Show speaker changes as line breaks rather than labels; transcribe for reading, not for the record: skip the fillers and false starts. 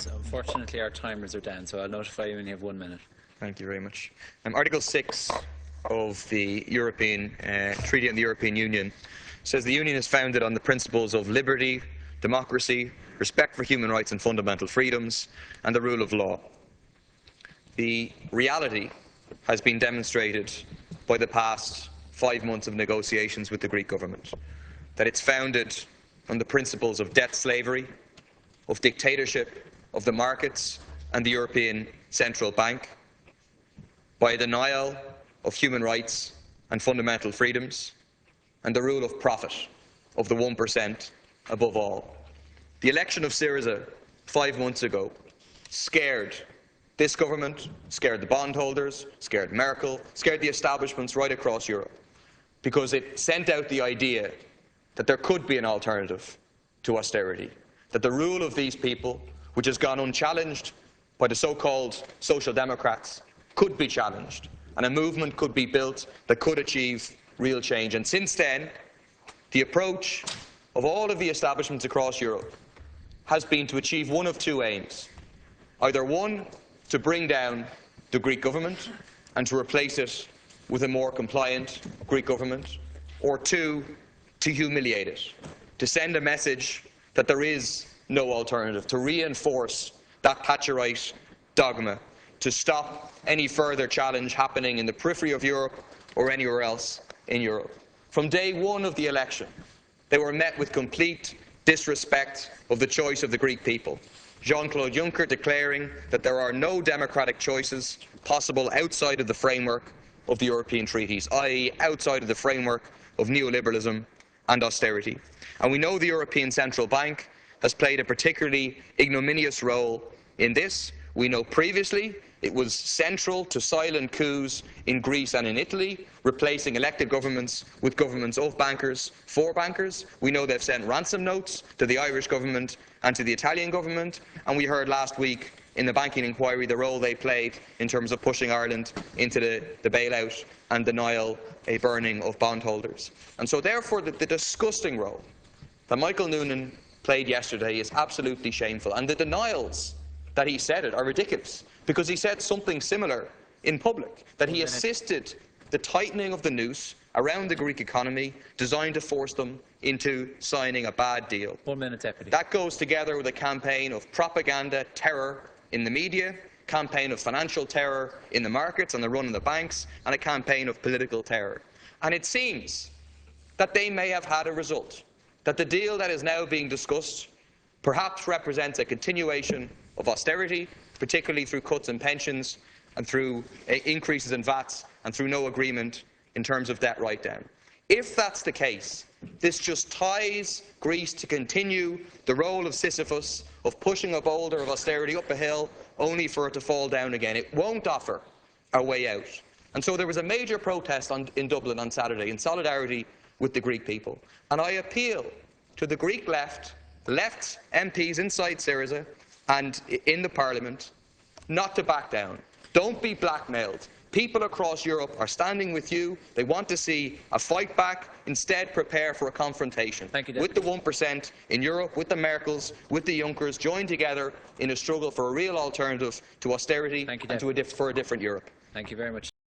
So unfortunately, our timers are down, so I'll notify you when you have 1 minute.
Thank you very much. Article 6 of the European Treaty on the European Union says the Union is founded on the principles of liberty, democracy, respect for human rights and fundamental freedoms, and the rule of law. The reality has been demonstrated by the past 5 months of negotiations with the Greek government, that it's founded on the principles of debt slavery, of dictatorship, of the markets and the European Central Bank, by a denial of human rights and fundamental freedoms, and the rule of profit of the 1% above all. The election of Syriza 5 months ago scared this government, scared the bondholders, scared Merkel, scared the establishments right across Europe, because it sent out the idea that there could be an alternative to austerity, that the rule of these people, which has gone unchallenged by the so-called Social Democrats, could be challenged, and a movement could be built that could achieve real change. And since then, the approach of all of the establishments across Europe has been to achieve one of two aims. Either one, to bring down the Greek government and to replace it with a more compliant Greek government, or two, to humiliate it, to send a message that there is no alternative, to reinforce that Thatcherite dogma, to stop any further challenge happening in the periphery of Europe or anywhere else in Europe. From day one of the election, they were met with complete disrespect of the choice of the Greek people. Jean-Claude Juncker declaring that there are no democratic choices possible outside of the framework of the European treaties, i.e. outside of the framework of neoliberalism and austerity. And we know the European Central Bank has played a particularly ignominious role in this. We know previously it was central to silent coups in Greece and in Italy, replacing elected governments with governments of bankers for bankers. We know they've sent ransom notes to the Irish government and to the Italian government, and we heard last week in the banking inquiry the role they played in terms of pushing Ireland into the bailout and denial, a burning of bondholders. And so therefore the disgusting role that Michael Noonan played yesterday is absolutely shameful, and the denials that he said it are ridiculous, because he said something similar in public, that he assisted the tightening of the noose around the Greek economy designed to force them into signing a bad deal.
1 minute, Deputy.
That goes together with a campaign of propaganda, terror in the media, campaign of financial terror in the markets and the run of the banks, and a campaign of political terror. And it seems that they may have had a result, that the deal that is now being discussed perhaps represents a continuation of austerity, particularly through cuts in pensions and through increases in VATs and through no agreement in terms of debt write-down. If that's the case, this just ties Greece to continue the role of Sisyphus, of pushing a boulder of austerity up a hill only for it to fall down again. It won't offer a way out. And so there was a major protest in Dublin on Saturday in solidarity with the Greek people. And I appeal to the Greek left, the left MPs inside Syriza and in the Parliament, not to back down. Don't be blackmailed. People across Europe are standing with you. They want to see a fight back. Instead, prepare for a confrontation with the 1% in Europe, with the Merkels, with the Junckers, join together in a struggle for a real alternative to austerity and for a different Europe.
Thank you very much.